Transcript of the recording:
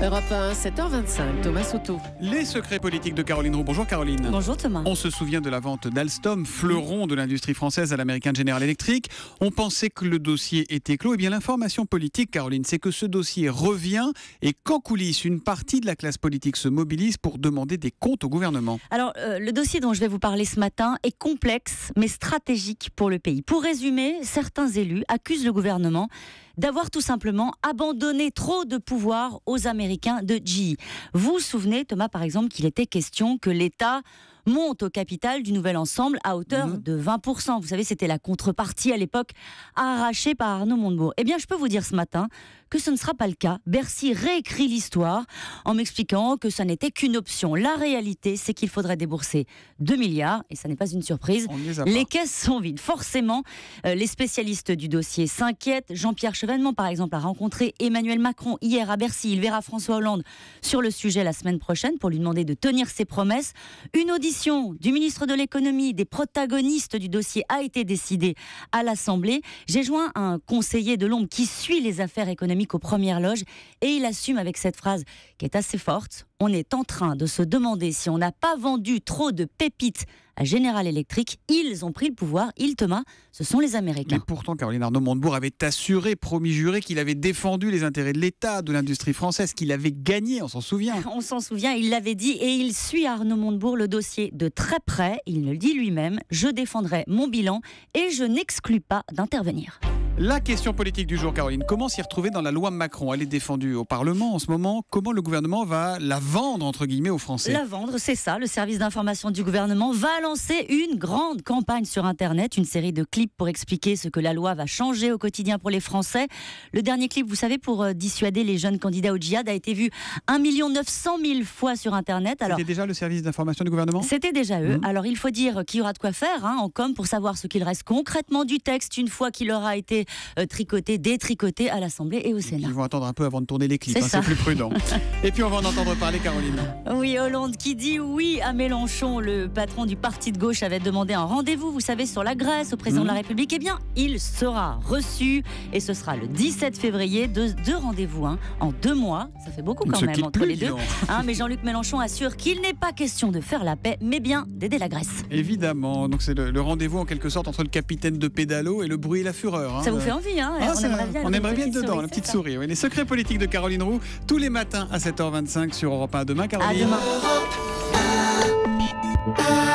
Europe 1, 7h25, Thomas Soto. Les secrets politiques de Caroline Roux. Bonjour Caroline. Bonjour Thomas. On se souvient de la vente d'Alstom, fleuron de l'industrie française à l'American General Electric. On pensait que le dossier était clos. Eh bien l'information politique, Caroline, c'est que ce dossier revient et qu'en coulisses, une partie de la classe politique se mobilise pour demander des comptes au gouvernement. Alors le dossier dont je vais vous parler ce matin est complexe mais stratégique pour le pays. Pour résumer, certains élus accusent le gouvernement d'avoir tout simplement abandonné trop de pouvoir aux Américains de GE. Vous vous souvenez, Thomas, par exemple, qu'il était question que l'État monte au capital du nouvel ensemble à hauteur de 20%. Vous savez, c'était la contrepartie à l'époque arrachée par Arnaud Montebourg. Eh bien, je peux vous dire ce matin que ce ne sera pas le cas. Bercy réécrit l'histoire en m'expliquant que ça n'était qu'une option. La réalité, c'est qu'il faudrait débourser 2 milliards, et ça n'est pas une surprise. Les caisses sont vides. Forcément, les spécialistes du dossier s'inquiètent. Jean-Pierre Chevènement, par exemple, a rencontré Emmanuel Macron hier à Bercy. Il verra François Hollande sur le sujet la semaine prochaine pour lui demander de tenir ses promesses. Une audition du ministre de l'économie, des protagonistes du dossier a été décidée à l'Assemblée. J'ai joint un conseiller de l'ombre qui suit les affaires économiques aux premières loges et il assume avec cette phrase qui est assez forte. On est en train de se demander si on n'a pas vendu trop de pépites à General Electric. Ils ont pris le pouvoir. Ils, Thomas, ce sont les Américains. Mais pourtant, Caroline, Arnaud Montebourg avait assuré, promis, juré qu'il avait défendu les intérêts de l'État, de l'industrie française, qu'il avait gagné, on s'en souvient. On s'en souvient, il l'avait dit et il suit Arnaud Montebourg le dossier de très près. Il ne le dit lui-même. Je défendrai mon bilan et je n'exclus pas d'intervenir. La question politique du jour, Caroline, comment s'y retrouver dans la loi Macron? Elle est défendue au Parlement en ce moment. Comment le gouvernement va la vendre, entre guillemets, aux Français? La vendre, c'est ça. Le service d'information du gouvernement va lancer une grande campagne sur Internet, une série de clips pour expliquer ce que la loi va changer au quotidien pour les Français. Le dernier clip, vous savez, pour dissuader les jeunes candidats au djihad, a été vu 1 900 000 fois sur Internet. C'était déjà le service d'information du gouvernement? C'était déjà eux. Alors il faut dire qu'il y aura de quoi faire en com pour savoir ce qu'il reste concrètement du texte une fois qu'il aura été tricoté, détricoté à l'Assemblée et au Sénat. Ils vont attendre un peu avant de tourner les clips, c'est plus prudent. Et puis on va en entendre parler, Caroline. Oui, Hollande qui dit oui à Mélenchon. Le patron du parti de gauche avait demandé un rendez-vous, vous savez, sur la Grèce au président de la République. Eh bien, il sera reçu et ce sera le 17 février. Deux rendez-vous en 2 mois. Ça fait beaucoup quand même entre les deux. Mais Jean-Luc Mélenchon assure qu'il n'est pas question de faire la paix, mais bien d'aider la Grèce. Évidemment. Donc c'est le rendez-vous en quelque sorte entre le capitaine de pédalo et le bruit et la fureur. Ça vous fait envie, on aimerait bien être dedans, la petite souris. Oui. Les secrets politiques de Caroline Roux, tous les matins à 7h25 sur Europe 1. Demain, Caroline. À demain.